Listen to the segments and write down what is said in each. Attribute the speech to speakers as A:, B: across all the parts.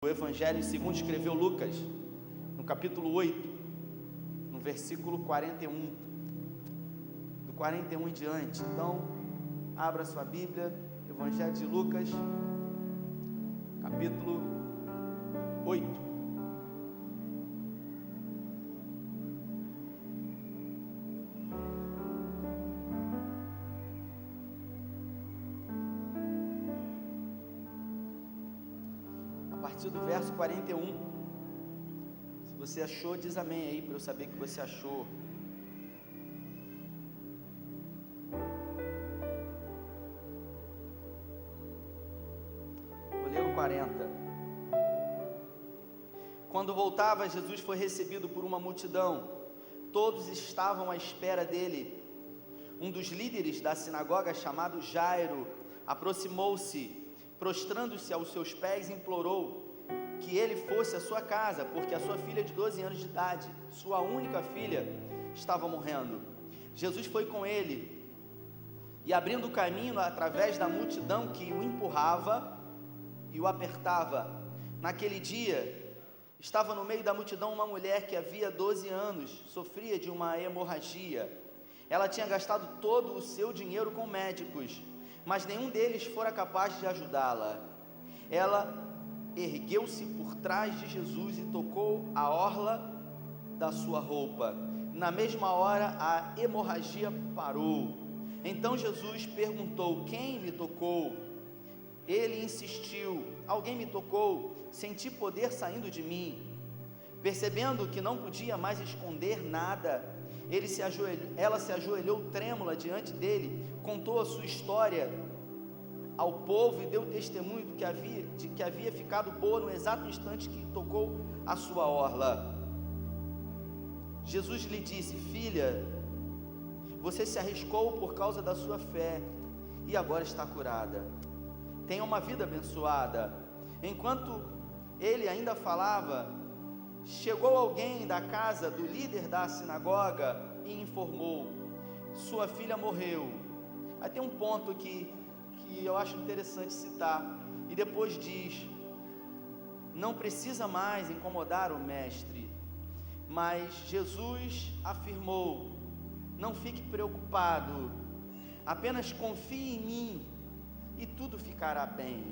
A: O Evangelho segundo escreveu Lucas, no capítulo 8, no versículo 41, do 41 em diante. Então, abra sua Bíblia, Evangelho de Lucas, capítulo 8. A partir do verso 41, se você achou, diz amém aí, para eu saber que você achou. Vou ler o 40. Quando voltava, Jesus foi recebido por uma multidão, todos estavam à espera dele. Um dos líderes da sinagoga, chamado Jairo, aproximou-se, prostrando-se aos seus pés, implorou que ele fosse à sua casa, porque a sua filha de 12 anos de idade, sua única filha, estava morrendo. Jesus foi com ele e, abrindo o caminho através da multidão que o empurrava e o apertava, naquele dia estava no meio da multidão uma mulher que havia 12 anos sofria de uma hemorragia. Ela tinha gastado todo o seu dinheiro com médicos, mas nenhum deles fora capaz de ajudá-la. Ela ergueu-se por trás de Jesus e tocou a orla da sua roupa. Na mesma hora a hemorragia parou. Então Jesus perguntou: quem me tocou? Ele insistiu: alguém me tocou, senti poder saindo de mim. Percebendo que não podia mais esconder nada, ela se ajoelhou trêmula diante dele, contou a sua história ao povo e deu testemunho de que havia ficado boa no exato instante que tocou a sua orla. Jesus lhe disse: filha, você se arriscou por causa da sua fé e agora está curada. Tenha uma vida abençoada. Enquanto ele ainda falava, chegou alguém da casa do líder da sinagoga e informou: sua filha morreu. Aí tem um ponto que eu acho interessante citar, e depois diz: não precisa mais incomodar o mestre. Mas Jesus afirmou: não fique preocupado, apenas confie em mim e tudo ficará bem.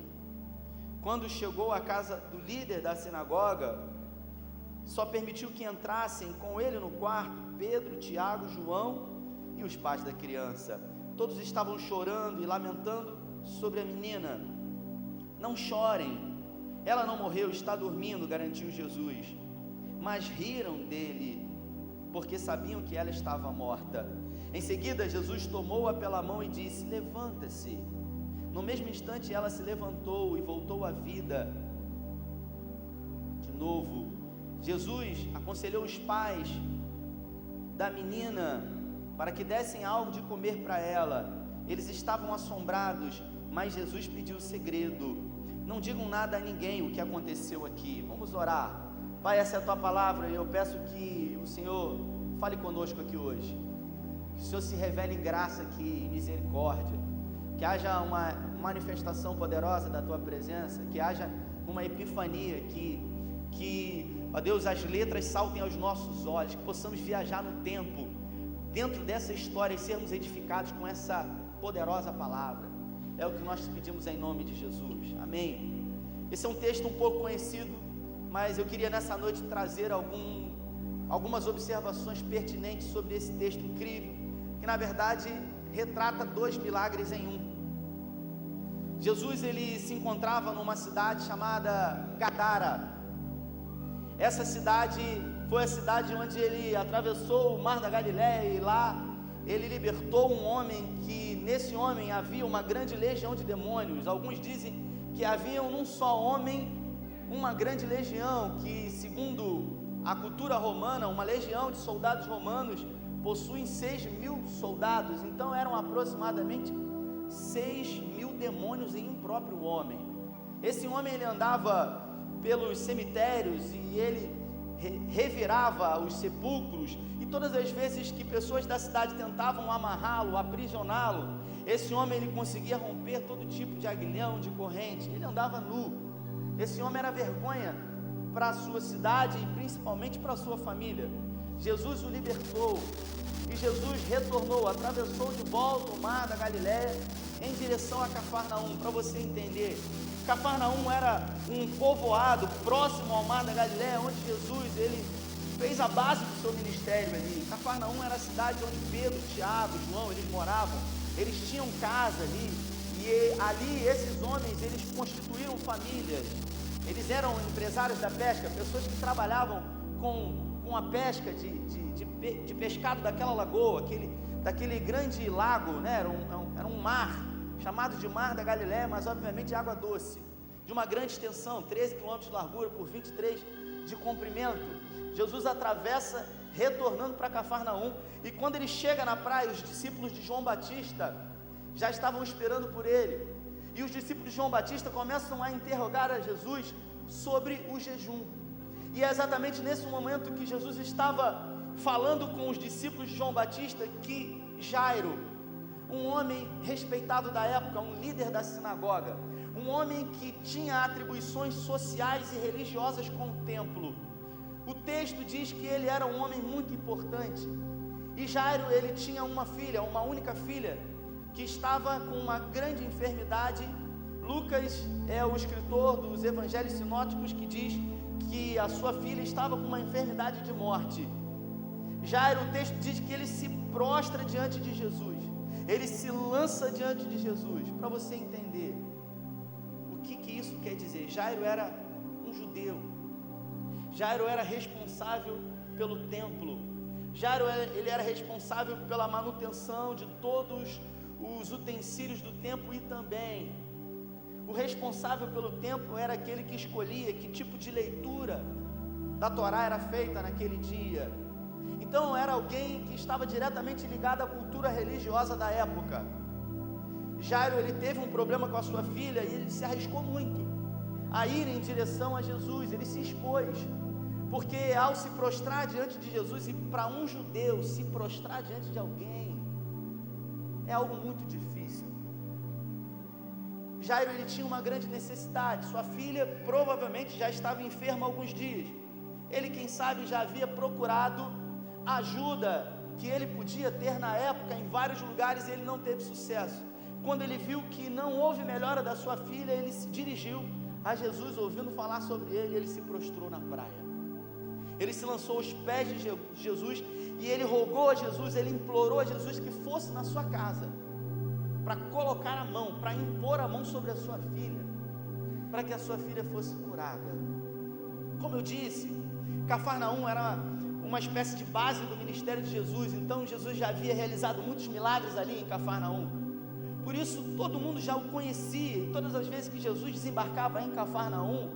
A: Quando chegou à casa do líder da sinagoga, só permitiu que entrassem com ele no quarto Pedro, Tiago, João e os pais da criança. Todos estavam chorando e lamentando sobre a menina. Não chorem, ela não morreu, está dormindo, garantiu Jesus. Mas riram dele, porque sabiam que ela estava morta. Em seguida Jesus tomou-a pela mão e disse: levanta-se. No mesmo instante ela se levantou e voltou à vida. De novo, Jesus aconselhou os pais da menina para que dessem algo de comer para ela. Eles estavam assombrados, mas Jesus pediu o segredo: não digam nada a ninguém o que aconteceu aqui. Vamos orar. Pai, essa é a tua palavra e eu peço que o Senhor fale conosco aqui hoje, que o Senhor se revele em graça aqui, em misericórdia, que haja uma manifestação poderosa da tua presença, que haja uma epifania, que ó Deus, as letras saltem aos nossos olhos, que possamos viajar no tempo, dentro dessa história, e sermos edificados com essa poderosa palavra. É o que nós te pedimos em nome de Jesus, amém. Esse é um texto um pouco conhecido, mas eu queria nessa noite trazer algumas observações pertinentes sobre esse texto incrível, que na verdade retrata dois milagres em um. Jesus, ele se encontrava numa cidade chamada Gadara. Essa cidade foi a cidade onde ele atravessou o mar da Galileia, e lá ele libertou um homem, que nesse homem havia uma grande legião de demônios. Alguns dizem que havia num só homem uma grande legião, que segundo a cultura romana, uma legião de soldados romanos possui 6.000 soldados, então eram aproximadamente 6.000 demônios em um próprio homem. Esse homem, ele andava pelos cemitérios e ele revirava os sepulcros, e todas as vezes que pessoas da cidade tentavam amarrá-lo, aprisioná-lo, esse homem, ele conseguia romper todo tipo de aguilhão, de corrente. Ele andava nu, Esse homem era vergonha para a sua cidade e principalmente para a sua família. Jesus o libertou e Jesus retornou, atravessou de volta o mar da Galileia em direção a Cafarnaum. Para você entender, Cafarnaum era um povoado próximo ao mar da Galileia, onde Jesus ele fez a base do seu ministério ali. Cafarnaum era a cidade onde Pedro, Tiago, João, eles moravam. Eles tinham casa ali, e ali esses homens, eles constituíram famílias. Eles eram empresários da pesca, pessoas que trabalhavam com a pesca de pescado daquela lagoa, daquele grande lago, né? Era um mar, chamado de Mar da Galileia, mas obviamente de água doce, de uma grande extensão, 13 quilômetros de largura por 23 de comprimento. Jesus atravessa, retornando para Cafarnaum, e quando ele chega na praia, os discípulos de João Batista já estavam esperando por ele, e os discípulos de João Batista começam a interrogar a Jesus sobre o jejum, e é exatamente nesse momento que Jesus estava falando com os discípulos de João Batista, que Jairo, um homem respeitado da época, um líder da sinagoga, um homem que tinha atribuições sociais e religiosas com o templo, o texto diz que ele era um homem muito importante, e Jairo, ele tinha uma filha, uma única filha, que estava com uma grande enfermidade. Lucas é o escritor dos evangelhos sinóticos que diz que a sua filha estava com uma enfermidade de morte. Jairo, o texto diz que ele se prostra diante de Jesus, ele se lança diante de Jesus. Para você entender o que isso quer dizer, Jairo era um judeu, Jairo era responsável pelo templo, Jairo ele era responsável pela manutenção de todos os utensílios do templo, e também o responsável pelo templo era aquele que escolhia que tipo de leitura da Torá era feita naquele dia. Então era alguém que estava diretamente ligado à cultura religiosa da época. Jairo, ele teve um problema com a sua filha e ele se arriscou muito a ir em direção a Jesus, ele se expôs, porque ao se prostrar diante de Jesus, e para um judeu se prostrar diante de alguém é algo muito difícil. Jairo, ele tinha uma grande necessidade, sua filha provavelmente já estava enferma há alguns dias, ele quem sabe já havia procurado ajuda que ele podia ter na época em vários lugares, e ele não teve sucesso. Quando ele viu que não houve melhora da sua filha, ele se dirigiu a Jesus, ouvindo falar sobre ele se prostrou na praia, ele se lançou aos pés de Jesus, e ele rogou a Jesus, ele implorou a Jesus que fosse na sua casa, para colocar a mão, para impor a mão sobre a sua filha, para que a sua filha fosse curada. Como eu disse, Cafarnaum era uma espécie de base do ministério de Jesus, então Jesus já havia realizado muitos milagres ali em Cafarnaum, por isso todo mundo já o conhecia, e todas as vezes que Jesus desembarcava em Cafarnaum,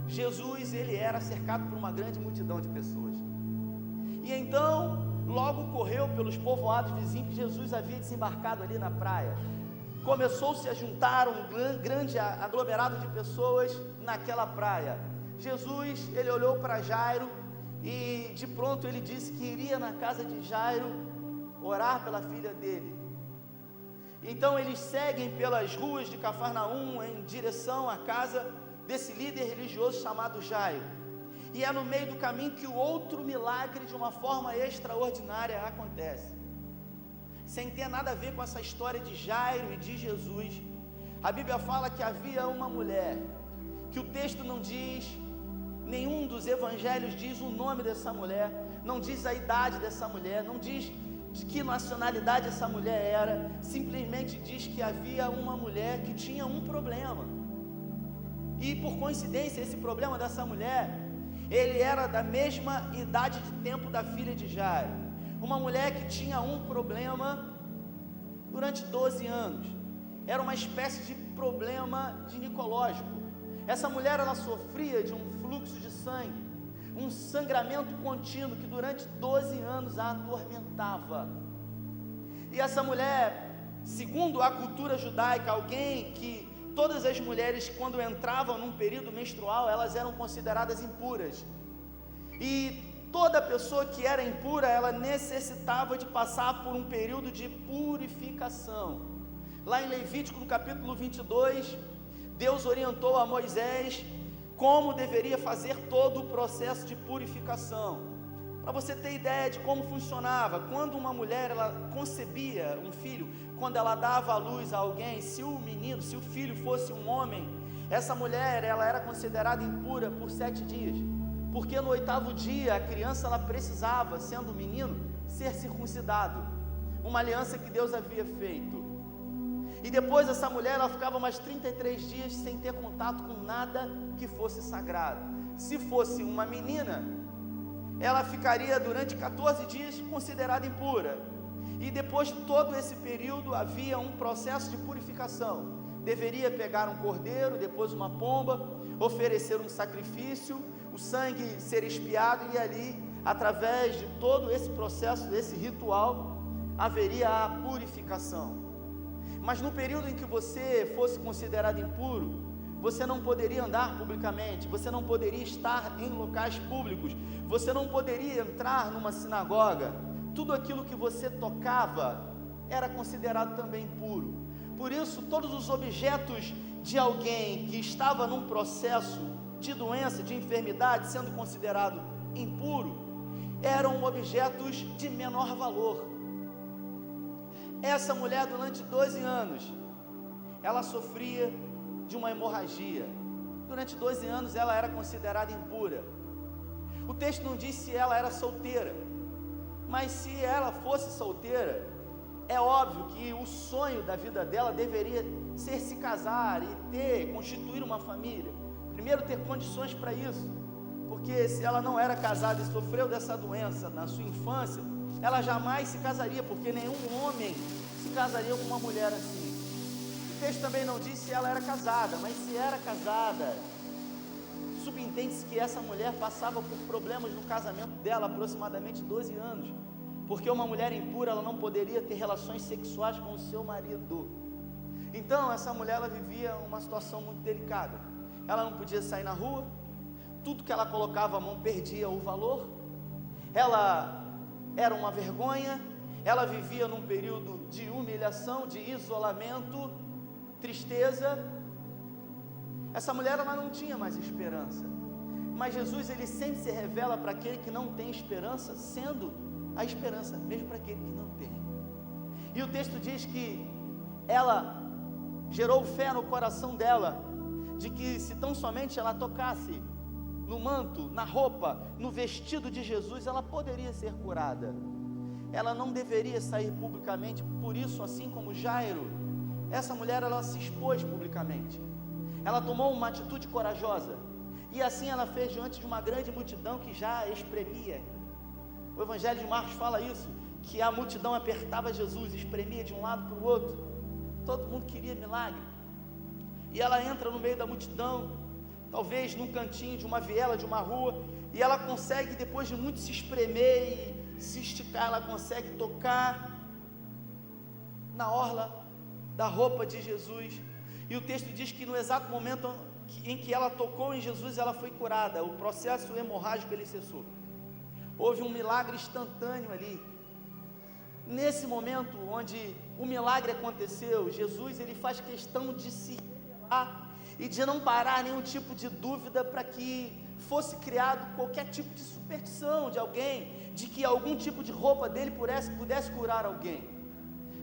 A: Jesus ele era cercado por uma grande multidão de pessoas, e então logo correu pelos povoados vizinhos que Jesus havia desembarcado ali na praia. Começou-se a juntar um grande aglomerado de pessoas naquela praia. Jesus, ele olhou para Jairo e de pronto ele disse que iria na casa de Jairo orar pela filha dele. Então eles seguem pelas ruas de Cafarnaum em direção à casa desse líder religioso chamado Jairo, e é no meio do caminho que o outro milagre de uma forma extraordinária acontece, sem ter nada a ver com essa história de Jairo e de Jesus. A Bíblia fala que havia uma mulher, que o texto não diz, nenhum dos evangelhos diz o nome dessa mulher, não diz a idade dessa mulher, não diz de que nacionalidade essa mulher era, simplesmente diz que havia uma mulher que tinha um problema, e por coincidência esse problema dessa mulher, ele era da mesma idade de tempo da filha de Jairo, uma mulher que tinha um problema durante 12 anos, era uma espécie de problema ginecológico. Essa mulher, ela sofria de um fluxo de sangue, um sangramento contínuo que durante 12 anos a atormentava. E essa mulher, segundo a cultura judaica, alguém que todas as mulheres, quando entravam num período menstrual, elas eram consideradas impuras, e toda pessoa que era impura, ela necessitava de passar por um período de purificação. Lá em Levítico, no capítulo 22, Deus orientou a Moisés como deveria fazer todo o processo de purificação. Para você ter ideia de como funcionava, quando uma mulher ela concebia um filho, quando ela dava à luz a alguém, se o filho fosse um homem, essa mulher ela era considerada impura por 7 dias, porque no 8º dia a criança ela precisava, sendo um menino, ser circuncidado, uma aliança que Deus havia feito. E depois essa mulher ela ficava mais 33 dias sem ter contato com nada que fosse sagrado. Se fosse uma menina, ela ficaria durante 14 dias considerada impura. E depois de todo esse período havia um processo de purificação. Deveria pegar um cordeiro, depois uma pomba, oferecer um sacrifício, o sangue ser expiado, e ali, através de todo esse processo, esse ritual, haveria a purificação. Mas no período em que você fosse considerado impuro, você não poderia andar publicamente, você não poderia estar em locais públicos, você não poderia entrar numa sinagoga. Tudo aquilo que você tocava era considerado também impuro. Por isso, todos os objetos de alguém que estava num processo de doença, de enfermidade, sendo considerado impuro, eram objetos de menor valor. Essa mulher, durante 12 anos, ela sofria de uma hemorragia. Durante 12 anos ela era considerada impura. O texto não diz se ela era solteira, mas se ela fosse solteira, é óbvio que o sonho da vida dela deveria ser se casar e constituir uma família. Primeiro, ter condições para isso, porque se ela não era casada e sofreu dessa doença na sua infância, ela jamais se casaria, porque nenhum homem se casaria com uma mulher assim. O texto também não diz se ela era casada, mas se era casada, subentende-se que essa mulher passava por problemas no casamento dela, aproximadamente 12 anos, porque uma mulher impura, ela não poderia ter relações sexuais com o seu marido. Então essa mulher, ela vivia uma situação muito delicada. Ela não podia sair na rua, tudo que ela colocava a mão perdia o valor, ela era uma vergonha, ela vivia num período de humilhação, de isolamento, tristeza. Essa mulher, ela não tinha mais esperança, mas Jesus, ele sempre se revela para aquele que não tem esperança, sendo a esperança mesmo para aquele que não tem. E o texto diz que ela gerou fé no coração dela, de que se tão somente ela tocasse no manto, na roupa, no vestido de Jesus, ela poderia ser curada. Ela não deveria sair publicamente. Por isso, assim como Jairo, essa mulher, ela se expôs publicamente. Ela tomou uma atitude corajosa, e assim ela fez diante de uma grande multidão que já espremia. O Evangelho de Marcos fala isso, que a multidão apertava Jesus, espremia de um lado para o outro. Todo mundo queria milagre. E ela entra no meio da multidão, talvez num cantinho de uma viela, de uma rua, e ela consegue, depois de muito se espremer e se esticar, ela consegue tocar na orla da roupa de Jesus. E o texto diz que no exato momento em que ela tocou em Jesus, ela foi curada. O processo hemorrágico, ele cessou. Houve um milagre instantâneo ali. Nesse momento onde o milagre aconteceu, Jesus, ele faz questão de se revelar e de não parar nenhum tipo de dúvida, para que fosse criado qualquer tipo de superstição de alguém, de que algum tipo de roupa dele pudesse curar alguém.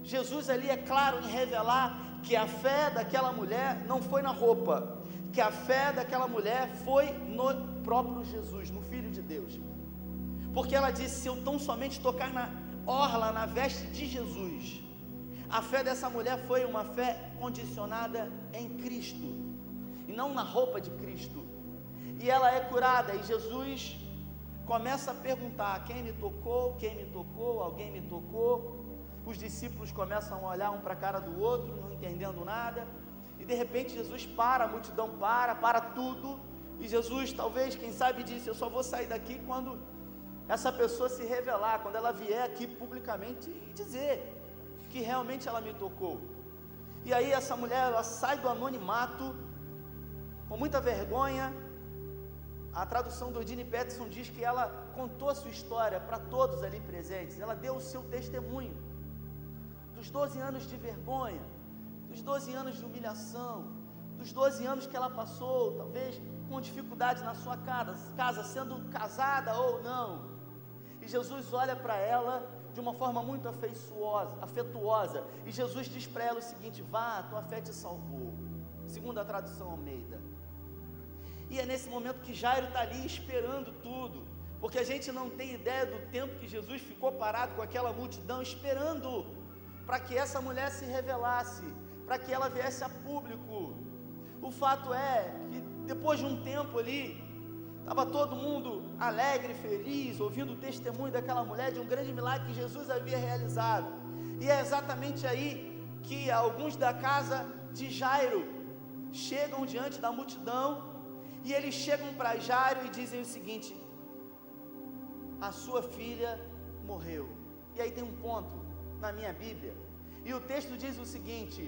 A: Jesus ali é claro em revelar que a fé daquela mulher não foi na roupa, que a fé daquela mulher foi no próprio Jesus, no Filho de Deus. Porque ela disse: se eu tão somente tocar na orla, na veste de Jesus. A fé dessa mulher foi uma fé condicionada em Cristo, e não na roupa de Cristo. E ela é curada, e Jesus começa a perguntar: quem me tocou? Quem me tocou? Alguém me tocou? Os discípulos começam a olhar um para a cara do outro, não entendendo nada, e de repente Jesus para, a multidão para tudo, e Jesus, talvez, quem sabe, disse: eu só vou sair daqui quando essa pessoa se revelar, quando ela vier aqui publicamente e dizer que realmente ela me tocou. E aí essa mulher, ela sai do anonimato, com muita vergonha. A tradução do Eugene Peterson diz que ela contou a sua história para todos ali presentes. Ela deu o seu testemunho dos 12 anos de vergonha, dos 12 anos de humilhação, dos 12 anos que ela passou, talvez com dificuldade na sua casa, sendo casada ou não. E Jesus olha para ela de uma forma muito afetuosa, e Jesus diz para ela o seguinte: vá, tua fé te salvou, segundo a tradução Almeida. E é nesse momento que Jairo está ali esperando tudo, porque a gente não tem ideia do tempo que Jesus ficou parado com aquela multidão, esperando para que essa mulher se revelasse, para que ela viesse a público. O fato é que depois de um tempo ali, estava todo mundo alegre, feliz, ouvindo o testemunho daquela mulher, de um grande milagre que Jesus havia realizado. E é exatamente aí que alguns da casa de Jairo chegam diante da multidão, e eles chegam para Jairo e dizem o seguinte: a sua filha morreu. E aí tem um ponto na minha Bíblia, e o texto diz o seguinte: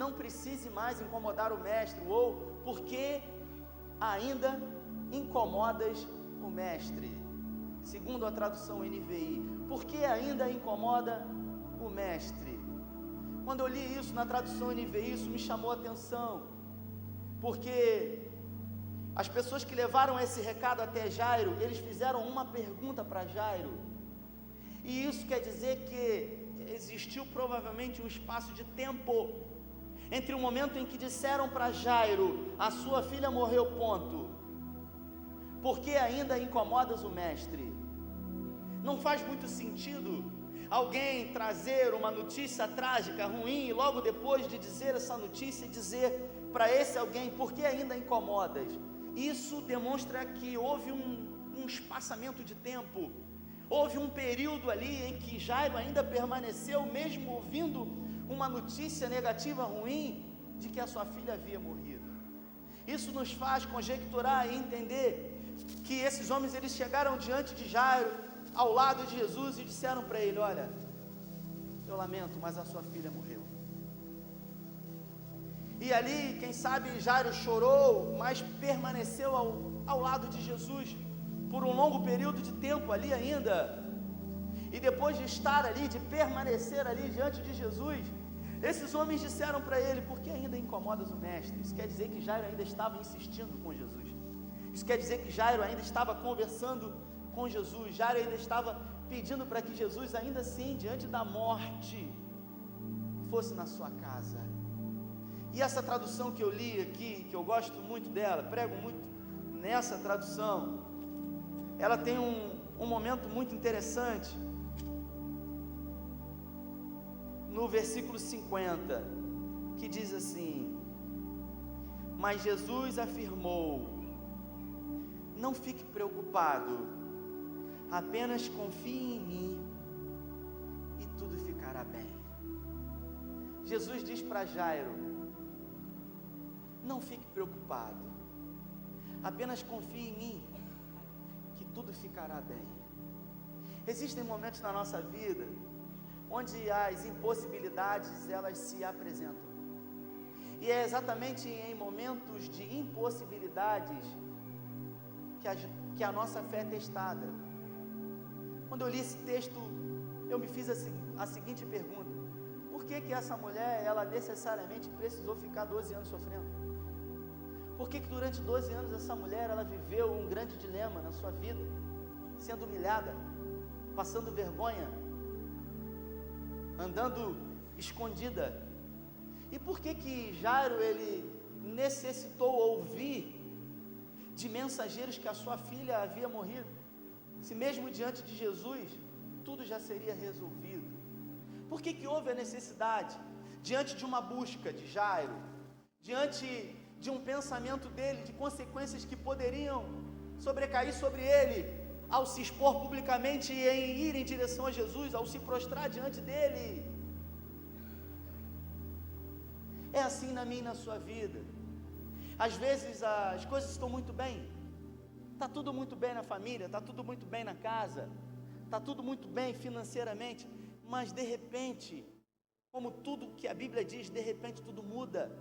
A: não precise mais incomodar o mestre, ou porque ainda incomodas o mestre, segundo a tradução NVI. Por que ainda incomoda o mestre? Quando eu li isso na tradução NVI, isso me chamou a atenção, porque as pessoas que levaram esse recado até Jairo, eles fizeram uma pergunta para Jairo, e isso quer dizer que existiu provavelmente um espaço de tempo entre o momento em que disseram para Jairo: a sua filha morreu, ponto. Por que ainda incomodas o mestre? Não faz muito sentido alguém trazer uma notícia trágica, ruim, e logo depois de dizer essa notícia, dizer para esse alguém: por que ainda incomodas? Isso demonstra que houve um espaçamento de tempo, houve um período ali em que Jairo ainda permaneceu, mesmo ouvindo uma notícia negativa, ruim, de que a sua filha havia morrido. Isso nos faz conjecturar e entender que esses homens, eles chegaram diante de Jairo, ao lado de Jesus, e disseram para ele: olha, eu lamento, mas a sua filha morreu. E ali, quem sabe, Jairo chorou, mas permaneceu ao lado de Jesus por um longo período de tempo ali ainda. E depois de estar ali, de permanecer ali diante de Jesus, esses homens disseram para ele: por que ainda incomodas o mestre? Isso quer dizer que Jairo ainda estava insistindo com Jesus. Isso quer dizer que Jairo ainda estava conversando com Jesus. Jairo ainda estava pedindo para que Jesus, ainda assim, diante da morte, fosse na sua casa. E essa tradução que eu li aqui, que eu gosto muito dela, prego muito nessa tradução, ela tem um momento muito interessante. No versículo 50, que diz assim: mas Jesus afirmou: não fique preocupado, apenas confie em mim e tudo ficará bem. Jesus diz para Jairo: não fique preocupado, apenas confie em mim, que tudo ficará bem. Existem momentos na nossa vida onde as impossibilidades, elas se apresentam, e é exatamente em momentos de impossibilidades que a nossa fé é testada. Quando eu li esse texto, eu me fiz a seguinte pergunta: por que essa mulher, ela necessariamente precisou ficar 12 anos sofrendo? Por que durante 12 anos essa mulher, ela viveu um grande dilema na sua vida, sendo humilhada, passando vergonha, andando escondida? E por que Jairo, ele necessitou ouvir de mensageiros que a sua filha havia morrido, se mesmo diante de Jesus tudo já seria resolvido? Por que houve a necessidade, diante de uma busca de Jairo, diante de um pensamento dele, de consequências que poderiam sobrecair sobre ele, ao se expor publicamente e em ir em direção a Jesus, ao se prostrar diante dele? É assim na minha e na sua vida. Às vezes as coisas estão muito bem, está tudo muito bem na família, está tudo muito bem na casa, está tudo muito bem financeiramente, mas de repente, como tudo que a Bíblia diz, de repente tudo muda,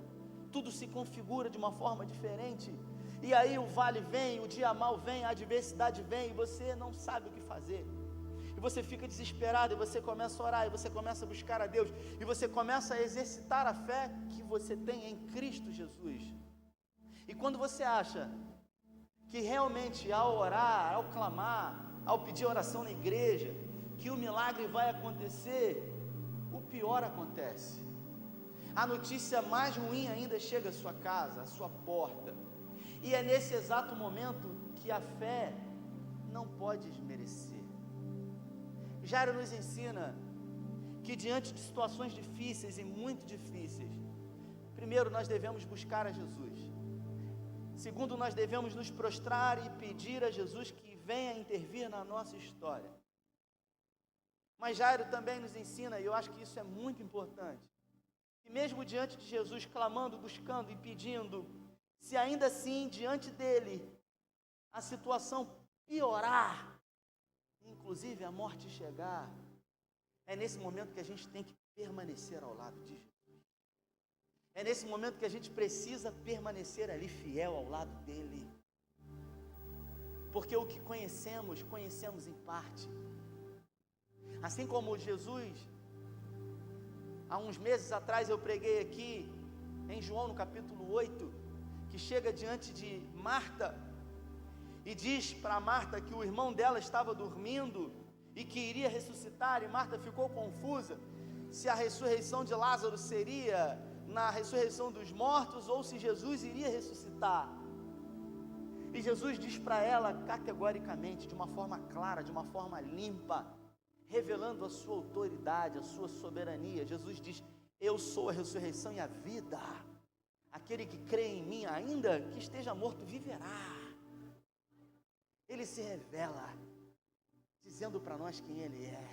A: tudo se configura de uma forma diferente, e aí o vale vem, o dia mal vem, a adversidade vem, e você não sabe o que fazer, e você fica desesperado, e você começa a orar, e você começa a buscar a Deus, e você começa a exercitar a fé que você tem em Cristo Jesus. E quando você acha que realmente ao orar, ao clamar, ao pedir oração na igreja, que o milagre vai acontecer, o pior acontece. A notícia mais ruim ainda chega à sua casa, à sua porta. E é nesse exato momento que a fé não pode esmerecer. Jairo nos ensina que diante de situações difíceis e muito difíceis, primeiro nós devemos buscar a Jesus. Segundo, nós devemos nos prostrar e pedir a Jesus que venha intervir na nossa história. Mas Jairo também nos ensina, e eu acho que isso é muito importante, que mesmo diante de Jesus, clamando, buscando e pedindo, se ainda assim, diante dele, a situação piorar, inclusive a morte chegar, é nesse momento que a gente tem que permanecer ao lado de Jesus. É nesse momento que a gente precisa permanecer ali fiel ao lado dele. Porque o que conhecemos, conhecemos em parte. Assim como Jesus, há uns meses atrás eu preguei aqui, em João no capítulo 8, que chega diante de Marta, e diz para Marta que o irmão dela estava dormindo, e que iria ressuscitar, e Marta ficou confusa, se a ressurreição de Lázaro seria na ressurreição dos mortos, ou se Jesus iria ressuscitar. E Jesus diz para ela categoricamente, de uma forma clara, de uma forma limpa, revelando a sua autoridade, a sua soberania. Jesus diz: eu sou a ressurreição e a vida. Aquele que crê em mim, ainda que esteja morto, viverá. Ele se revela, dizendo para nós quem ele é.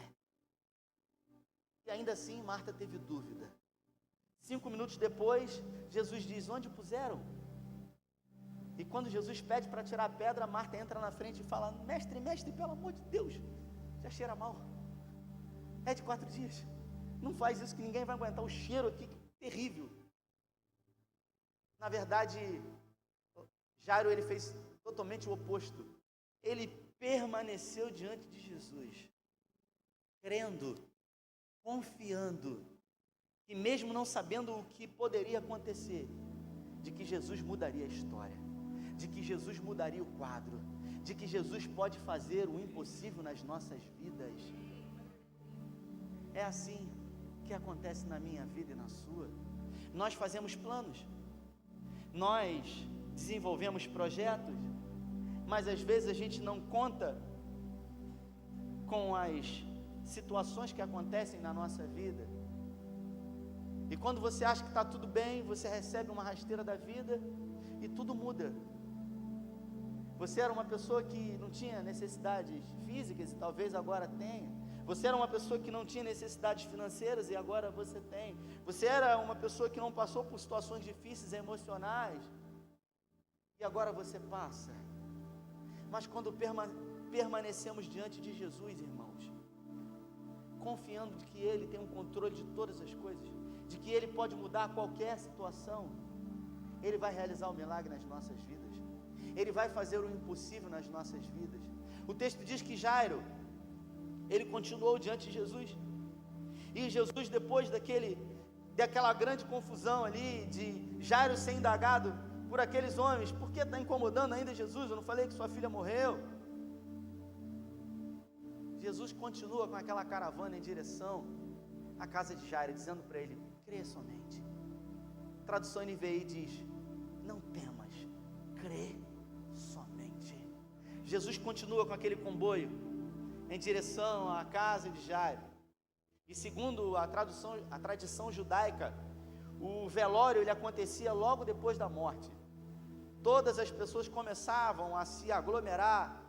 A: E ainda assim Marta teve dúvida. 5 minutos depois, Jesus diz: onde puseram? E quando Jesus pede para tirar a pedra, Marta entra na frente e fala: mestre, pelo amor de Deus, já cheira mal. É de 4 dias. Não faz isso que ninguém vai aguentar o cheiro aqui, terrível. Na verdade, Jairo, ele fez totalmente o oposto. Ele permaneceu diante de Jesus, crendo, confiando, e mesmo não sabendo o que poderia acontecer, de que Jesus mudaria a história, de que Jesus mudaria o quadro, de que Jesus pode fazer o impossível nas nossas vidas. É assim que acontece na minha vida e na sua. Nós fazemos planos, nós desenvolvemos projetos, mas às vezes a gente não conta com as situações que acontecem na nossa vida. E quando você acha que está tudo bem, você recebe uma rasteira da vida e tudo muda. Você era uma pessoa que não tinha necessidades físicas e talvez agora tenha. Você era uma pessoa que não tinha necessidades financeiras e agora você tem. Você era uma pessoa que não passou por situações difíceis emocionais e agora você passa. Mas quando permanecemos diante de Jesus, irmãos, confiando de que Ele tem um controle de todas as coisas, de que Ele pode mudar qualquer situação, Ele vai realizar o milagre nas nossas vidas. Ele vai fazer o impossível nas nossas vidas. O texto diz que Jairo, ele continuou diante de Jesus. E Jesus, depois daquela grande confusão ali, de Jairo ser indagado por aqueles homens: por que está incomodando ainda Jesus? Eu não falei que sua filha morreu? Jesus continua com aquela caravana em direção à casa de Jairo, dizendo para ele: crê somente. Tradução NVI diz: não temas, crê somente. Jesus continua com aquele comboio em direção à casa de Jairo. E segundo a tradição judaica, o velório ele acontecia logo depois da morte. Todas as pessoas começavam a se aglomerar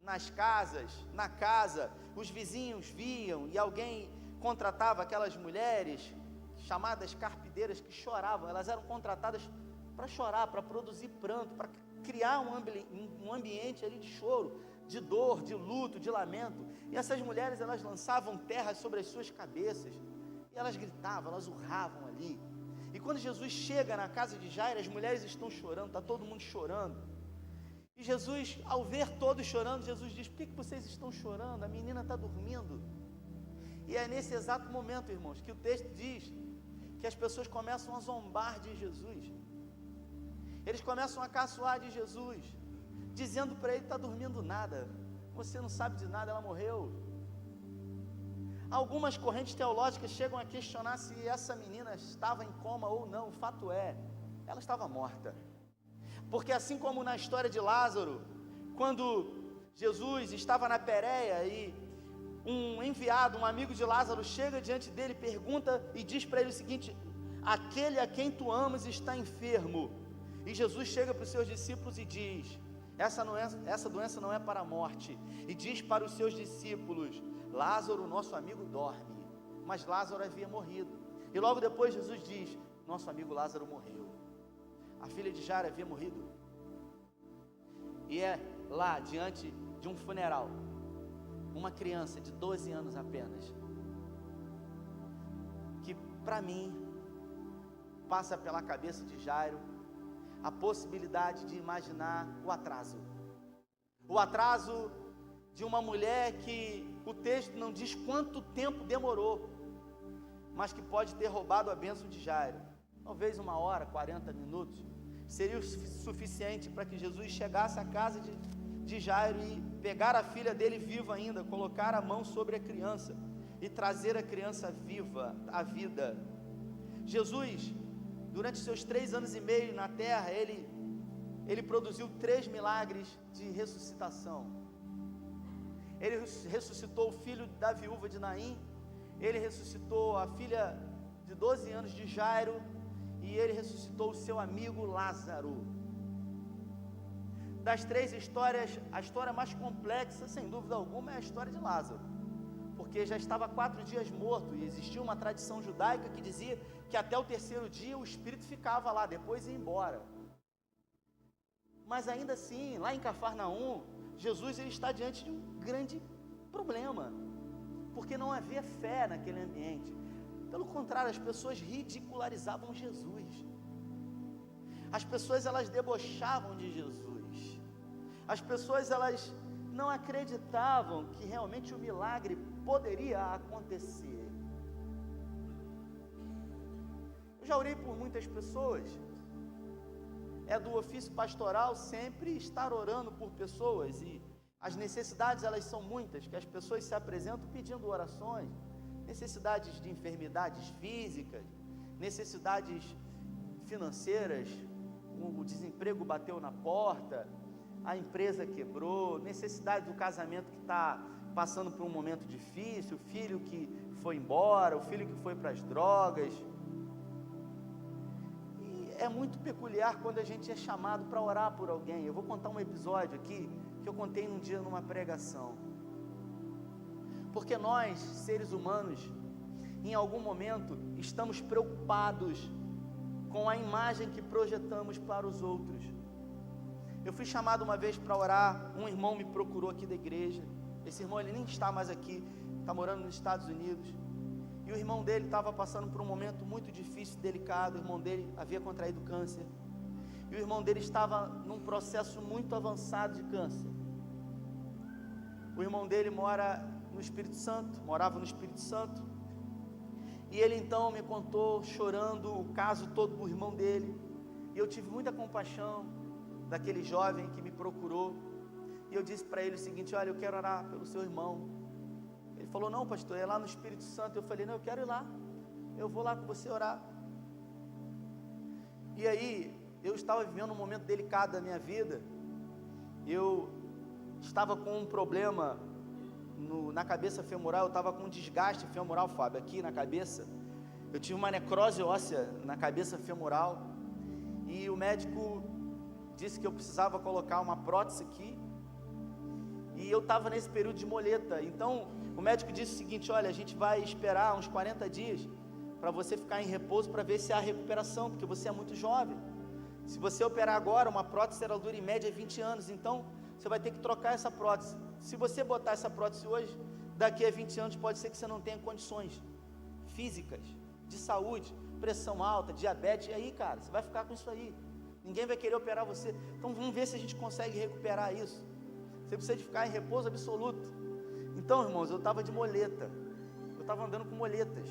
A: nas casas, na casa. Os vizinhos viam e alguém contratava aquelas mulheres chamadas carpideiras que choravam. Elas eram contratadas para chorar, para produzir pranto, para criar um ambiente ali de choro, de dor, de luto, de lamento. E essas mulheres, elas lançavam terra sobre as suas cabeças e elas gritavam, elas urravam ali. E quando Jesus chega na casa de Jairo, as mulheres estão chorando, está todo mundo chorando. E Jesus, ao ver todos chorando, Jesus diz: por que vocês estão chorando? A menina está dormindo. E é nesse exato momento, irmãos, que o texto diz que as pessoas começam a zombar de Jesus. Eles começam a caçoar de Jesus, dizendo para ele: está dormindo nada, você não sabe de nada, ela morreu. Algumas correntes teológicas chegam a questionar se essa menina estava em coma ou não. O fato é, ela estava morta. Porque assim como na história de Lázaro, quando Jesus estava na Pérea e um enviado, um amigo de Lázaro, chega diante dele, pergunta e diz para ele o seguinte: aquele a quem tu amas está enfermo. E Jesus chega para os seus discípulos e diz: essa doença não é para a morte. E diz para os seus discípulos: Lázaro, nosso amigo, dorme. Mas Lázaro havia morrido. E logo depois Jesus diz: nosso amigo Lázaro morreu. A filha de Jairo havia morrido. E é lá, diante de um funeral, uma criança de 12 anos apenas, que para mim passa pela cabeça de Jairo a possibilidade de imaginar o atraso de uma mulher que o texto não diz quanto tempo demorou, mas que pode ter roubado a bênção de Jairo. Talvez 1 hora, 40 minutos, seria o suficiente para que Jesus chegasse à casa de Jairo e pegar a filha dele viva ainda, colocar a mão sobre a criança e trazer a criança viva à vida. Jesus, durante seus 3 anos e meio na terra, ele produziu 3 milagres de ressuscitação. Ele ressuscitou o filho da viúva de Naim, ele ressuscitou a filha de 12 anos de Jairo, e ele ressuscitou o seu amigo Lázaro. Das 3 histórias, a história mais complexa, sem dúvida alguma, é a história de Lázaro, porque já estava 4 dias morto, e existia uma tradição judaica que dizia que até o 3º dia o espírito ficava lá, depois ia embora. Mas ainda assim, lá em Cafarnaum, Jesus ele está diante de um grande problema, porque não havia fé naquele ambiente. Pelo contrário, as pessoas ridicularizavam Jesus. As pessoas elas debochavam de Jesus. As pessoas elas não acreditavam que realmente o milagre poderia acontecer. Eu já orei por muitas pessoas. É do ofício pastoral sempre estar orando por pessoas, e as necessidades elas são muitas, que as pessoas se apresentam pedindo orações. Necessidades de enfermidades físicas, necessidades financeiras, o desemprego bateu na porta, a empresa quebrou, necessidade do casamento que está passando por um momento difícil, o filho que foi embora, o filho que foi para as drogas. E é muito peculiar quando a gente é chamado para orar por alguém. Eu vou contar um episódio aqui, que eu contei num dia numa pregação. Porque nós, seres humanos, em algum momento, estamos preocupados com a imagem que projetamos para os outros. Eu fui chamado uma vez para orar, um irmão me procurou aqui da igreja. Esse irmão ele nem está mais aqui, está morando nos Estados Unidos. E o irmão dele estava passando por um momento muito difícil, delicado. O irmão dele havia contraído câncer. E o irmão dele estava num processo muito avançado de câncer. O irmão dele morava no Espírito Santo, e ele então me contou, chorando, o caso todo do irmão dele, e eu tive muita compaixão daquele jovem que me procurou, e eu disse para ele o seguinte: olha, eu quero orar pelo seu irmão. Ele falou: não, pastor, é lá no Espírito Santo. Eu falei: não, eu quero ir lá, eu vou lá com você orar. E aí, eu estava vivendo um momento delicado da minha vida, eu estava com um problema na cabeça femoral, eu estava com um desgaste femoral, Fábio, aqui na cabeça. Eu tive uma necrose óssea na cabeça femoral, e o médico disse que eu precisava colocar uma prótese aqui, e eu estava nesse período de moleta. Então o médico disse o seguinte: olha, a gente vai esperar uns 40 dias para você ficar em repouso, para ver se há recuperação, porque você é muito jovem. Se você operar agora, uma prótese ela dura em média 20 anos, então você vai ter que trocar essa prótese. Se você botar essa prótese hoje, daqui a 20 anos pode ser que você não tenha condições físicas, de saúde, pressão alta, diabetes, e aí, cara, você vai ficar com isso aí. Ninguém vai querer operar você. Então vamos ver se a gente consegue recuperar isso. Você precisa de ficar em repouso absoluto. Então, irmãos, eu estava de muleta. Eu estava andando com muletas.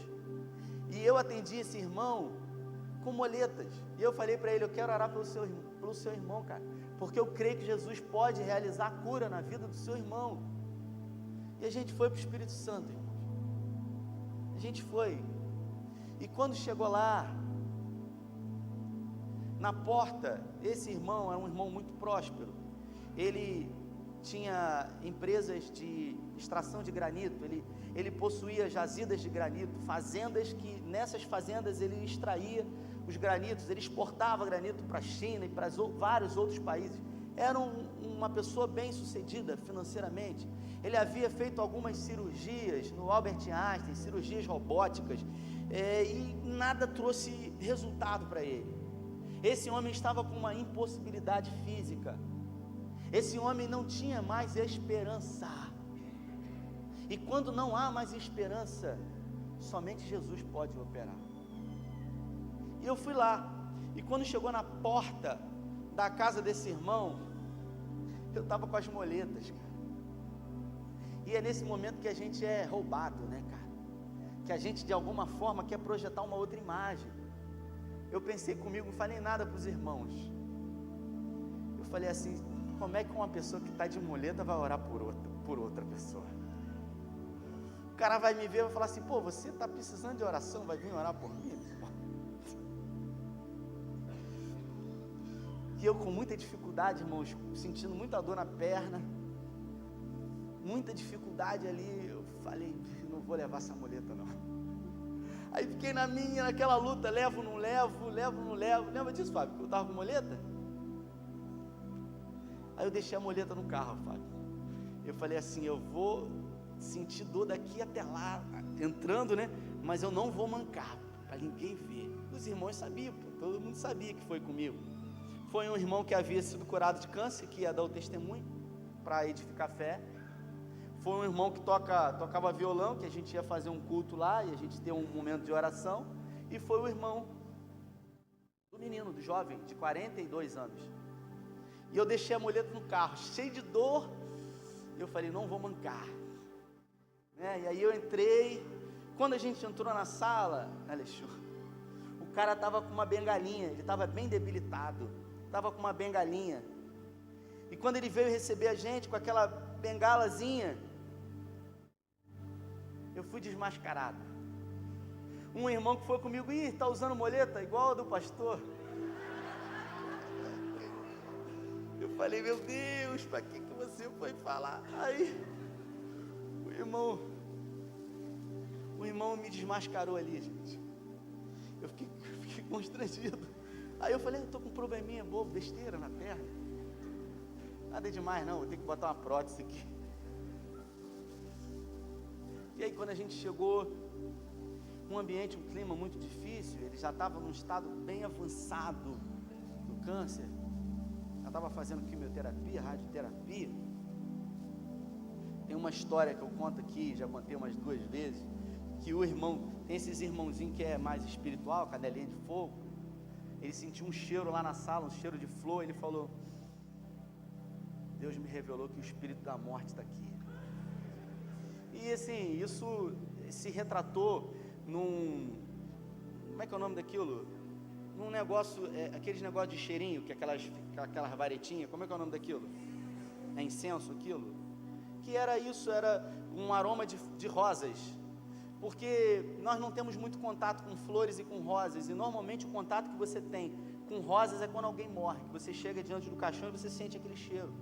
A: E eu atendi esse irmão com muletas. E eu falei para ele, eu quero orar pelo seu irmão, cara. Porque eu creio que Jesus pode realizar a cura na vida do seu irmão. E a gente foi para o Espírito Santo, irmãos. A gente foi. E quando chegou lá, na porta, esse irmão era um irmão muito próspero. Ele tinha empresas de extração de granito, ele possuía jazidas de granito, fazendas que, nessas fazendas ele extraía os granitos, ele exportava granito para a China e para vários outros países. Era uma pessoa bem sucedida financeiramente. Ele havia feito algumas cirurgias no Albert Einstein, cirurgias robóticas, e nada trouxe resultado para ele. Esse homem estava com uma impossibilidade física. Esse homem não tinha mais esperança. E quando não há mais esperança, somente Jesus pode operar. E eu fui lá. E quando chegou na porta da casa desse irmão, eu estava com as muletas, cara. E é nesse momento que a gente é roubado, né, cara? Que a gente de alguma forma quer projetar uma outra imagem. Eu pensei comigo, não falei nada para os irmãos. Eu falei assim, como é que uma pessoa que está de muleta vai orar por outra pessoa? O cara vai me ver e vai falar assim, pô, você está precisando de oração, vai vir orar por mim? E eu com muita dificuldade, irmãos, sentindo muita dor na perna, muita dificuldade ali, eu falei, não vou levar essa muleta não. Aí fiquei naquela luta, levo, não levo. Lembra disso, Fábio, que eu estava com muleta? Aí eu deixei a muleta no carro, Fábio. Eu falei assim, eu vou sentir dor daqui até lá, entrando, né? Mas eu não vou mancar, para ninguém ver. Os irmãos sabiam, todo mundo sabia que foi comigo. Foi um irmão que havia sido curado de câncer, que ia dar o testemunho, para edificar a fé. Foi um irmão que tocava violão, que a gente ia fazer um culto lá, e a gente ter um momento de oração. E foi o irmão do menino, do jovem, de 42 anos. E eu deixei a muleta no carro, cheio de dor. Eu falei, não vou mancar. E aí eu entrei. Quando a gente entrou na sala, Alexandre, o cara estava com uma bengalinha, ele estava bem debilitado, estava com uma bengalinha. E quando ele veio receber a gente com aquela bengalazinha, eu fui desmascarado. Um irmão que foi comigo, está usando muleta igual a do pastor. Eu falei, meu Deus, para que você foi falar? Aí, o irmão me desmascarou ali, gente. Eu fiquei constrangido. Aí eu falei, eu estou com um probleminha bobo, besteira na perna. Nada demais não, vou ter que botar uma prótese aqui. E aí quando a gente chegou, um ambiente, um clima muito difícil, ele já estava num estado bem avançado do câncer. Já estava fazendo quimioterapia, radioterapia. Tem uma história que eu conto aqui, já contei umas 2 vezes, que o irmão, tem esses irmãozinhos que é mais espiritual, cadelinha de fogo. Ele sentiu um cheiro lá na sala, um cheiro de flor, ele falou, Deus me revelou que o espírito da morte está aqui. E assim, isso se retratou como é que é o nome daquilo? Num negócio, aqueles negócios de cheirinho, que aquelas varetinhas, como é que é o nome daquilo? É incenso aquilo? Que era isso, era um aroma de rosas, porque nós não temos muito contato com flores e com rosas, e normalmente o contato que você tem com rosas é quando alguém morre, que você chega diante do caixão e você sente aquele cheiro.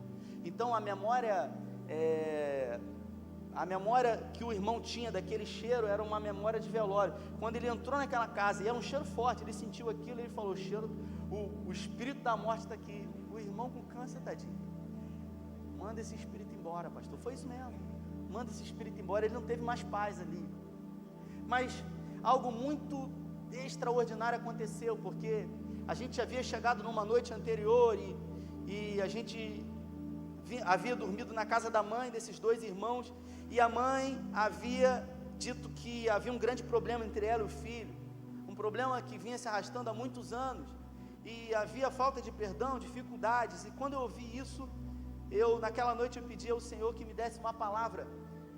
A: Então a memória que o irmão tinha daquele cheiro era uma memória de velório. Quando ele entrou naquela casa, e era um cheiro forte, ele sentiu aquilo, ele falou, o espírito da morte está aqui. O irmão com câncer, tadinho, manda esse espírito embora, pastor. Foi isso mesmo, manda esse espírito embora. Ele não teve mais paz ali. Mas algo muito extraordinário aconteceu, porque a gente havia chegado numa noite anterior e a gente havia dormido na casa da mãe desses 2 irmãos, e a mãe havia dito que havia um grande problema entre ela e o filho, um problema que vinha se arrastando há muitos anos, e havia falta de perdão, dificuldades, e quando eu ouvi isso, naquela noite eu pedi ao Senhor que me desse uma palavra,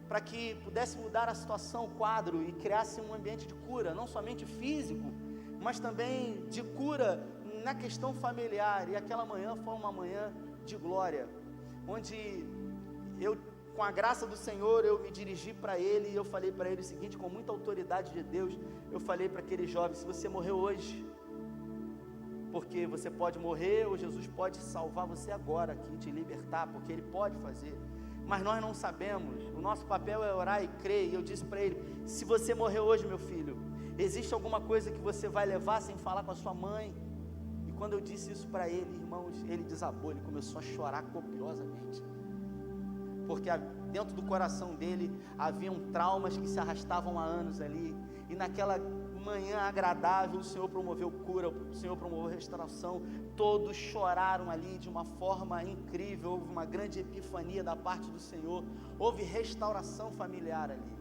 A: para que pudesse mudar a situação, o quadro, e criasse um ambiente de cura, não somente físico, mas também de cura na questão familiar. E aquela manhã foi uma manhã de glória, onde com a graça do Senhor, eu me dirigi para ele, e eu falei para ele o seguinte, com muita autoridade de Deus, eu falei para aquele jovem: se você morreu hoje, porque você pode morrer, ou Jesus pode salvar você agora aqui, te libertar, porque Ele pode fazer, mas nós não sabemos, o nosso papel é orar e crer. E eu disse para ele: se você morreu hoje, meu filho, existe alguma coisa que você vai levar sem falar com a sua mãe? E quando eu disse isso para ele, irmãos, ele desabou, ele começou a chorar copiosamente, porque dentro do coração dele haviam traumas que se arrastavam há anos ali, e naquela manhã agradável o Senhor promoveu cura, o Senhor promoveu restauração, todos choraram ali de uma forma incrível, houve uma grande epifania da parte do Senhor, houve restauração familiar ali.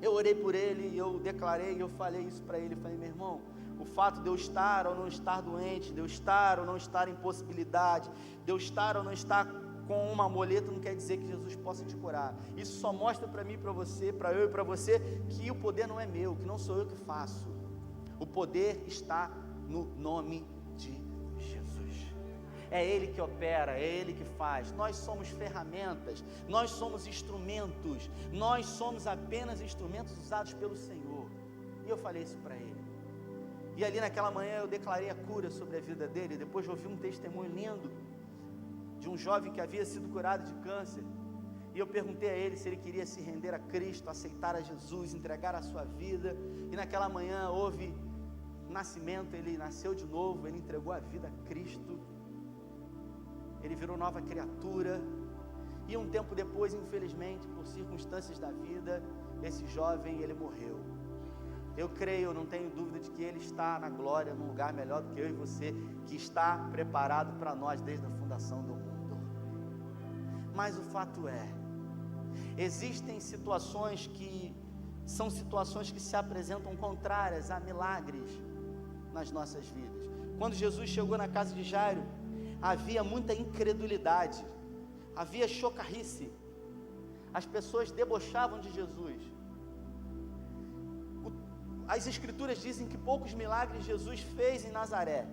A: Eu orei por ele, eu declarei, eu falei isso para ele, falei: meu irmão, o fato de eu estar ou não estar doente, de eu estar ou não estar em possibilidade, de eu estar ou não estar com uma muleta, não quer dizer que Jesus possa te curar. Isso só mostra para mim e para você, para eu e para você, que o poder não é meu, que não sou eu que faço. O poder está no nome de Jesus. É Ele que opera, é Ele que faz. Nós somos ferramentas, nós somos instrumentos, nós somos apenas instrumentos usados pelo Senhor. E eu falei isso para ele. E ali naquela manhã eu declarei a cura sobre a vida dele. Depois eu ouvi um testemunho lindo de um jovem que havia sido curado de câncer, e eu perguntei a ele se ele queria se render a Cristo, aceitar a Jesus, entregar a sua vida, e naquela manhã houve nascimento, ele nasceu de novo, ele entregou a vida a Cristo, ele virou nova criatura, e um tempo depois, infelizmente, por circunstâncias da vida, esse jovem, ele morreu. Eu creio, não tenho dúvida de que ele está na glória, num lugar melhor do que eu e você, que está preparado para nós desde a fundação do mundo. Mas o fato é, existem situações que são situações que se apresentam contrárias a milagres nas nossas vidas. Quando Jesus chegou na casa de Jairo, havia muita incredulidade, havia chocarrice, as pessoas debochavam de Jesus. As escrituras dizem que poucos milagres Jesus fez em Nazaré.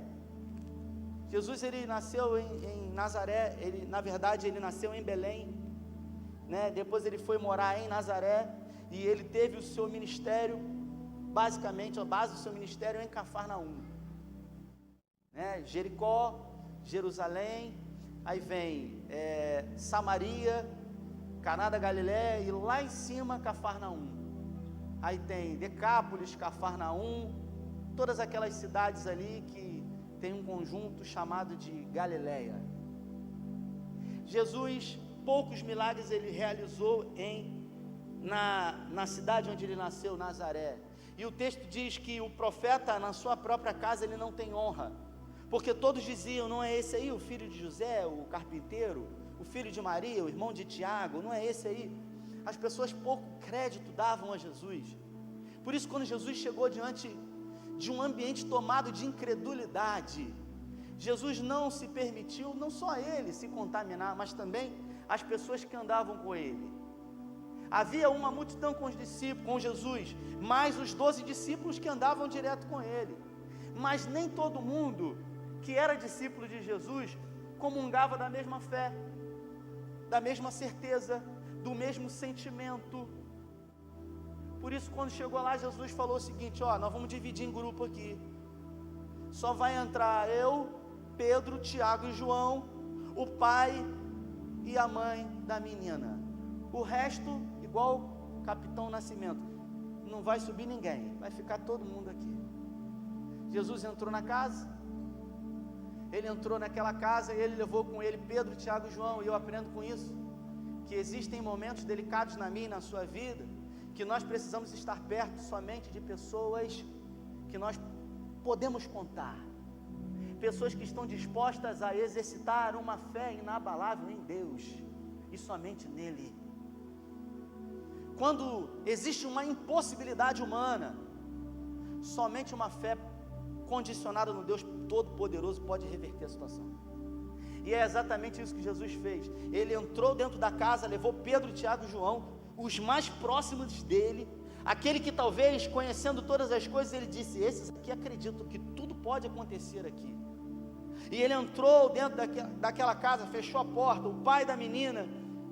A: Jesus, ele nasceu em Nazaré, na verdade ele nasceu em Belém, né? Depois ele foi morar em Nazaré, e ele teve o seu ministério, basicamente a base do seu ministério em Cafarnaum, né? Jericó, Jerusalém, aí vem Samaria, Caná da Galiléia, e lá em cima Cafarnaum. Aí tem Decápolis, Cafarnaum, todas aquelas cidades ali que tem um conjunto chamado de Galiléia. Jesus, poucos milagres ele realizou na cidade onde ele nasceu, Nazaré. E o texto diz que o profeta na sua própria casa ele não tem honra, porque todos diziam: não é esse aí o filho de José, o carpinteiro, o filho de Maria, o irmão de Tiago, não é esse aí? As pessoas pouco crédito davam a Jesus. Por isso, quando Jesus chegou diante de um ambiente tomado de incredulidade, Jesus não se permitiu, não só ele se contaminar, mas também as pessoas que andavam com ele. Havia uma multidão com os discípulos, com Jesus, mais os 12 discípulos que andavam direto com ele. Mas nem todo mundo que era discípulo de Jesus comungava da mesma fé, da mesma certeza, do mesmo sentimento. Por isso, quando chegou lá, Jesus falou o seguinte: nós vamos dividir em grupo aqui. Só vai entrar eu, Pedro, Tiago e João, o pai e a mãe da menina. O resto, igual Capitão Nascimento, não vai subir ninguém, vai ficar todo mundo aqui. Jesus entrou na casa, ele entrou naquela casa e ele levou com ele Pedro, Tiago e João. E eu aprendo com isso, que existem momentos delicados na minha e na sua vida, que nós precisamos estar perto somente de pessoas que nós podemos contar, pessoas que estão dispostas a exercitar uma fé inabalável em Deus e somente nele. Quando existe uma impossibilidade humana, somente uma fé condicionada no Deus Todo-Poderoso, pode reverter a situação. E é exatamente isso que Jesus fez. Ele entrou dentro da casa, levou Pedro, Tiago e João, os mais próximos dele, aquele que talvez, conhecendo todas as coisas, ele disse: esses aqui acreditam que tudo pode acontecer aqui. E ele entrou dentro daquela casa, fechou a porta, o pai da menina,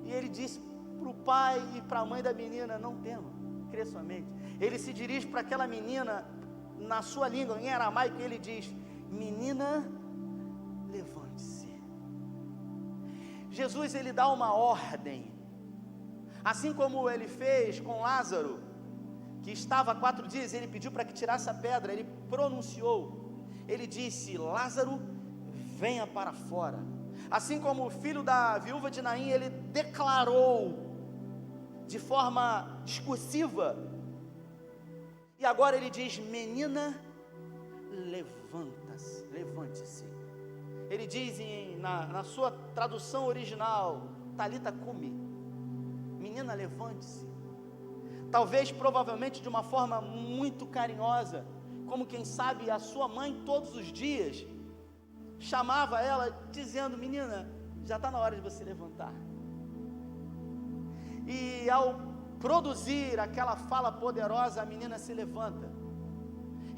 A: e ele disse para o pai e para a mãe da menina: não tema, crê somente. Ele se dirige para aquela menina, na sua língua, em aramaico, e ele diz: menina, levante-se. Jesus, ele dá uma ordem, assim como ele fez com Lázaro, que estava há 4 dias, ele pediu para que tirasse a pedra, ele pronunciou, ele disse: Lázaro, venha para fora. Assim como o filho da viúva de Naim, ele declarou de forma discursiva, e agora ele diz: menina, levante-se. Ele diz na sua tradução original, Talita cumi, menina, levante-se. Talvez, provavelmente, de uma forma muito carinhosa, como quem sabe a sua mãe todos os dias chamava ela dizendo: menina, já está na hora de você levantar. E ao produzir aquela fala poderosa, a menina se levanta.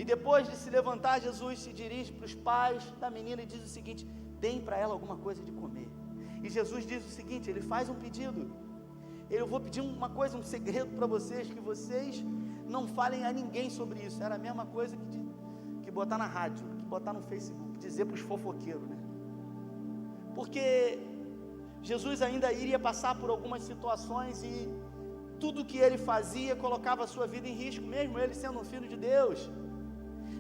A: E depois de se levantar, Jesus se dirige para os pais da menina e diz o seguinte: deem para ela alguma coisa de comer. E Jesus diz o seguinte, ele faz um pedido: eu vou pedir uma coisa, um segredo para vocês, que vocês não falem a ninguém sobre isso. Era a mesma coisa que botar na rádio, que botar no Facebook, dizer para os fofoqueiros, né? Porque Jesus ainda iria passar por algumas situações, e tudo que ele fazia colocava a sua vida em risco, mesmo ele sendo um filho de Deus.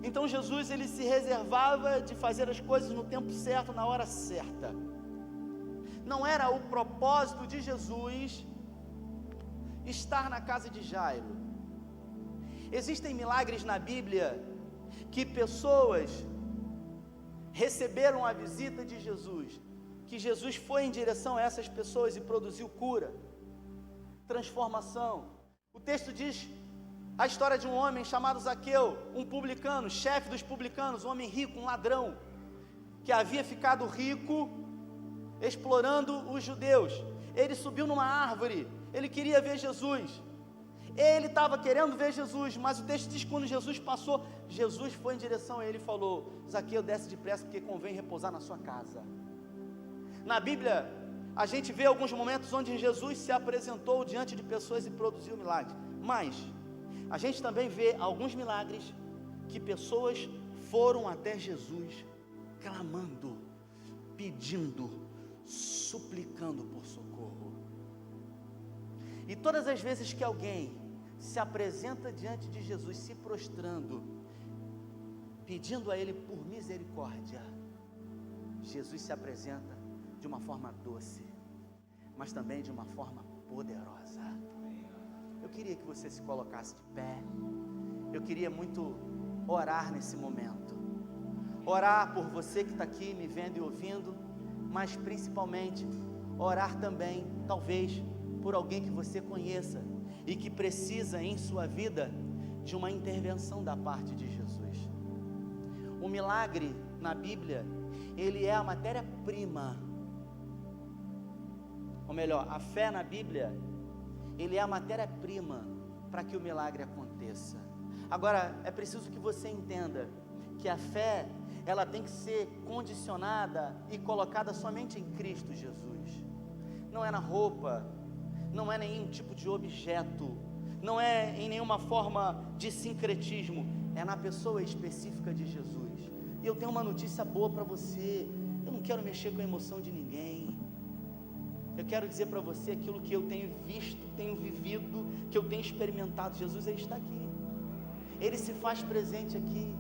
A: Então Jesus, ele se reservava de fazer as coisas no tempo certo, na hora certa. Não era o propósito de Jesus estar na casa de Jairo. Existem milagres na Bíblia que pessoas receberam a visita de Jesus, que Jesus foi em direção a essas pessoas e produziu cura, transformação. O texto diz a história de um homem chamado Zaqueu, um publicano, chefe dos publicanos, um homem rico, um ladrão, que havia ficado rico explorando os judeus. Ele subiu numa árvore, ele queria ver Jesus, ele estava querendo ver Jesus, mas o texto diz que quando Jesus passou, Jesus foi em direção a ele e falou: Zaqueu, desce depressa, porque convém repousar na sua casa. Na Bíblia, a gente vê alguns momentos onde Jesus se apresentou diante de pessoas e produziu milagres, mas a gente também vê alguns milagres que pessoas foram até Jesus clamando, pedindo, suplicando por socorro. E todas as vezes que alguém se apresenta diante de Jesus, se prostrando, pedindo a Ele por misericórdia, Jesus se apresenta de uma forma doce, mas também de uma forma poderosa. Eu queria que você se colocasse de pé. Eu queria muito orar nesse momento, orar por você que está aqui me vendo e ouvindo, mas principalmente orar também, talvez, por alguém que você conheça e que precisa em sua vida de uma intervenção da parte de Jesus. O milagre na Bíblia, ele é a matéria-prima, ou melhor, a fé na Bíblia, ele é a matéria-prima para que o milagre aconteça. Agora, é preciso que você entenda que a fé, ela tem que ser condicionada e colocada somente em Cristo Jesus. Não é na roupa, não é nenhum tipo de objeto, não é em nenhuma forma de sincretismo, é na pessoa específica de Jesus. E eu tenho uma notícia boa para você: eu não quero mexer com a emoção de ninguém. Eu quero dizer para você aquilo que eu tenho visto, tenho vivido, que eu tenho experimentado. Jesus, Ele está aqui, Ele se faz presente aqui,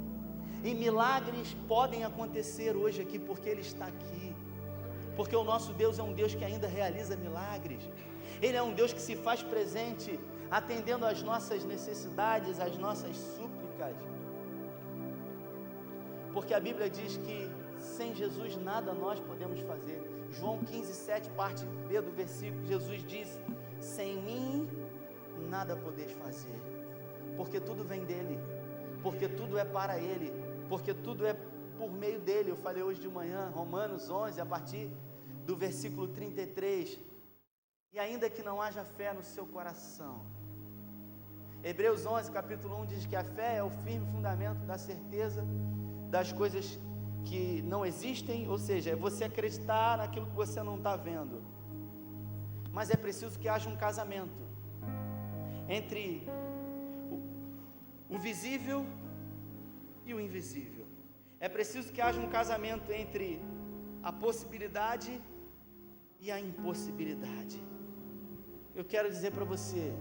A: e milagres podem acontecer hoje aqui, porque Ele está aqui, porque o nosso Deus é um Deus que ainda realiza milagres. Ele é um Deus que se faz presente, atendendo às nossas necessidades, às nossas súplicas, porque a Bíblia diz que sem Jesus nada nós podemos fazer. João 15:7, parte B do versículo, Jesus diz: sem mim nada podeis fazer, porque tudo vem dele, porque tudo é para ele, porque tudo é por meio dele. Eu falei hoje de manhã, Romanos 11, a partir do versículo 33, e ainda que não haja fé no seu coração. Hebreus 11, capítulo 1, diz que a fé é o firme fundamento da certeza das coisas que não existem, ou seja, é você acreditar naquilo que você não está vendo. Mas é preciso que haja um casamento entre o visível e o invisível. É preciso que haja um casamento entre a possibilidade e a impossibilidade. Eu quero dizer para você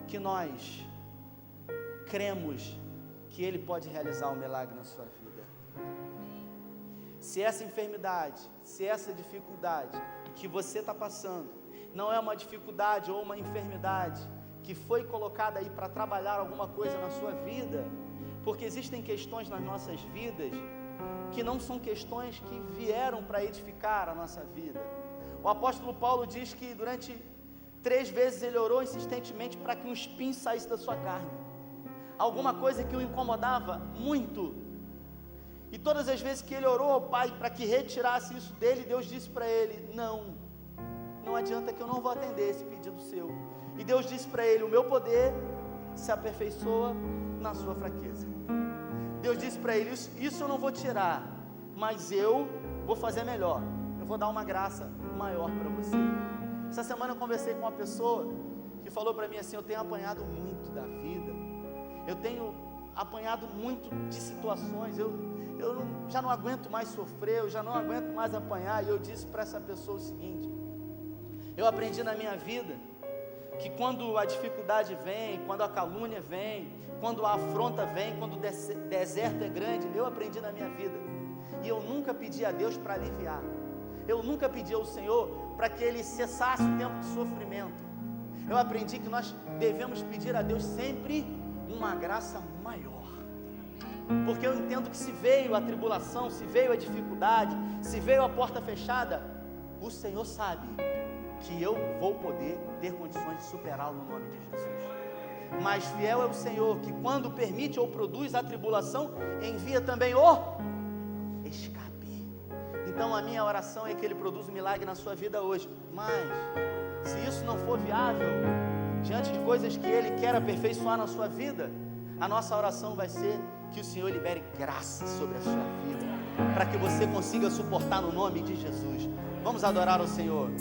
A: que nós cremos que Ele pode realizar um milagre na sua vida. Se essa enfermidade, se essa dificuldade que você está passando, não é uma dificuldade ou uma enfermidade que foi colocada aí para trabalhar alguma coisa na sua vida, porque existem questões nas nossas vidas que não são questões que vieram para edificar a nossa vida. O apóstolo Paulo diz que durante 3 vezes ele orou insistentemente para que um espinho saísse da sua carne, alguma coisa que o incomodava muito, e todas as vezes que ele orou ao Pai para que retirasse isso dele, Deus disse para ele: não adianta, que eu não vou atender esse pedido seu. E Deus disse para ele: o meu poder se aperfeiçoa na sua fraqueza. Deus disse para ele: isso eu não vou tirar, mas eu vou fazer melhor, eu vou dar uma graça maior para você. Essa semana eu conversei com uma pessoa que falou para mim assim: eu tenho apanhado muito da vida, eu tenho apanhado muito de situações, já não aguento mais sofrer, eu já não aguento mais apanhar. E eu disse para essa pessoa o seguinte: eu aprendi na minha vida que quando a dificuldade vem, quando a calúnia vem, quando a afronta vem, quando o deserto é grande, eu aprendi na minha vida, e eu nunca pedi a Deus para aliviar, eu nunca pedi ao Senhor para que Ele cessasse o tempo de sofrimento. Eu aprendi que nós devemos pedir a Deus sempre uma graça maior, porque eu entendo que se veio a tribulação, se veio a dificuldade, se veio a porta fechada, o Senhor sabe que eu vou poder ter condições de superá-lo no nome de Jesus. Mas fiel é o Senhor, que quando permite ou produz a tribulação, envia também o escape. Então a minha oração é que Ele produza um milagre na sua vida hoje. Mas se isso não for viável, diante de coisas que Ele quer aperfeiçoar na sua vida, a nossa oração vai ser que o Senhor libere graça sobre a sua vida, para que você consiga suportar no nome de Jesus. Vamos adorar ao Senhor.